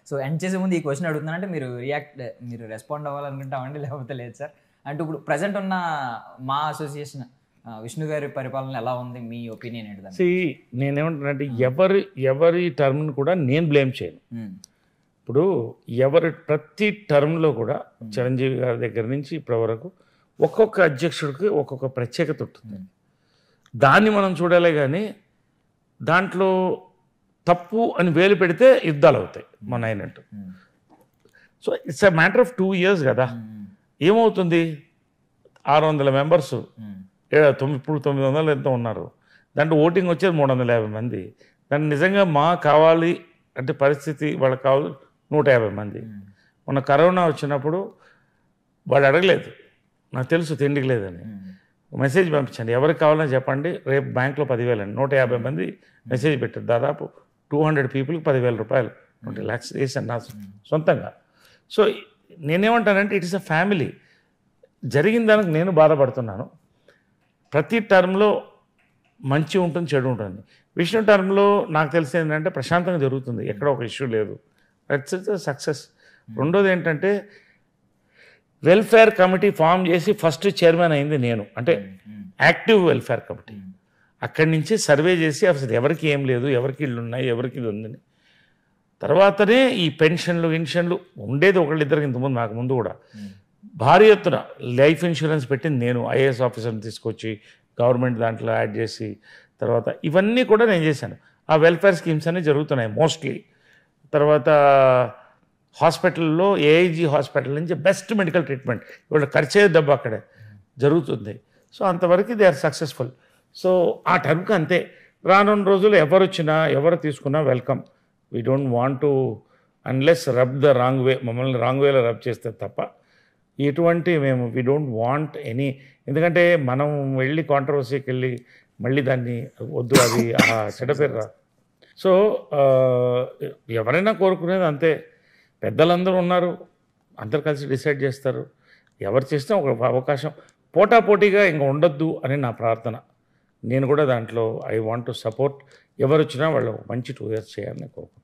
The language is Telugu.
సో ఎండ్ చేసే ముందు ఈ క్వశ్చన్ అడుగుతున్నానంటే మీరు రెస్పాండ్ అవ్వాలనుకుంటామండి, లేకపోతే లేదు సార్. అంటే ఇప్పుడు ప్రజెంట్ ఉన్న మా అసోసియేషన్ విష్ణు గారి పరిపాలన ఎలా ఉంది, మీ ఒపీనియన్ ఏంటి? నేనేమంటానంటే ఎవరి టర్మ్ని కూడా నేను బ్లేమ్ చేయను. ఇప్పుడు ప్రతి టర్మ్లో కూడా చిరంజీవి గారి దగ్గర నుంచి ఇప్పటి వరకు ఒక్కొక్క అధ్యక్షుడికి ఒక్కొక్క ప్రత్యేకత ఉంటుంది. దాన్ని మనం చూడాలి, కానీ దాంట్లో తప్పు అని వేలు పెడితే యుద్ధాలు అవుతాయి మన అయినట్టు. So it's a matter of 2 years కదా. ఏమవుతుంది, 600 మెంబర్స్, ఇప్పుడు 900 ఎంతో ఉన్నారు. దాంట్లో ఓటింగ్ వచ్చేది 350 మంది. దాన్ని నిజంగా కావాలి అంటే పరిస్థితి వాళ్ళకి కావాలి 150 మంది. మొన్న కరోనా వచ్చినప్పుడు వాళ్ళు అడగలేదు, నాకు తెలుసు తిండికి లేదని. మెసేజ్ పంపించండి, ఎవరికి కావాలని చెప్పండి, రేపు బ్యాంక్లో 10,000 అండి. 150 మంది మెసేజ్ పెట్టారు. దాదాపు 200 పీపుల్కి 10,000 రూపాయలు, 20 lakhs వేసాను నా సొంతంగా. సో నేనేమంటానంటే ఇట్ ఇస్ అ ఫ్యామిలీ. జరిగిన దానికి నేను బాధపడుతున్నాను. ప్రతి టర్మ్లో మంచి ఉంటుంది, చెడు ఉంటుంది. విష్ణు టర్మ్లో నాకు తెలిసి ఏంటంటే ప్రశాంతంగా జరుగుతుంది, ఎక్కడ ఒక ఇష్యూ లేదు. It's success. రెండోది ఏంటంటే వెల్ఫేర్ కమిటీ ఫామ్ చేసి ఫస్ట్ చైర్మన్ అయింది నేను, అంటే యాక్టివ్ వెల్ఫేర్ కమిటీ. అక్కడి నుంచి సర్వే చేసి అసలు ఎవరికి ఏం లేదు, ఎవరికి ఇళ్ళు ఉన్నాయి, ఎవరికి ఇది ఉందని. తర్వాతనే ఈ పెన్షన్లు ఉండేది ఒకళ్ళిద్దరికి, ఇంతకుముందు నాకు ముందు కూడా భారీ ఎత్తున లైఫ్ ఇన్సూరెన్స్ పెట్టింది నేను. ఐఏఎస్ ఆఫీసర్ని తీసుకొచ్చి గవర్నమెంట్ దాంట్లో యాడ్ చేసి తర్వాత ఇవన్నీ కూడా నేను చేశాను. ఆ వెల్ఫేర్ స్కీమ్స్ అన్నీ జరుగుతున్నాయి మోస్ట్లీ. తర్వాత హాస్పిటల్లో ఏఐజీ హాస్పిటల్ నుంచి బెస్ట్ మెడికల్ ట్రీట్మెంట్, ఇవాళ ఖర్చే డబ్బు అక్కడే జరుగుతుంది. సో అంతవరకు దే ఆర్ సక్సెస్ఫుల్. సో ఆ టర్మ్కి అంతే. రానున్న రోజులు ఎవరు వచ్చినా ఎవరు తీసుకున్నా welcome. We don't want to unless rub the wrong way, మమ్మల్ని రాంగ్ వేలో రబ్ చేస్తే తప్ప ఎటువంటి వీ డోంట్ వాంట్ ఎనీ. ఎందుకంటే మనం వెళ్ళి కాంట్రవర్సీకి వెళ్ళి మళ్ళీ దాన్ని వద్దు, అది చెడ్డ పేరు రా. సో ఎవరైనా కోరుకునేది అంతే. పెద్దలందరూ ఉన్నారు, అందరు కలిసి డిసైడ్ చేస్తారు. ఎవరు చేసినా ఒక అవకాశం, పోటాపోటీగా ఇంకా ఉండొద్దు అని నా ప్రార్థన. నేను కూడా దాంట్లో ఐ వాంట్ టు సపోర్ట్. ఎవరు వచ్చినా వాళ్ళు మంచి 2 years చేయాలని కోరుకుంటున్నాను.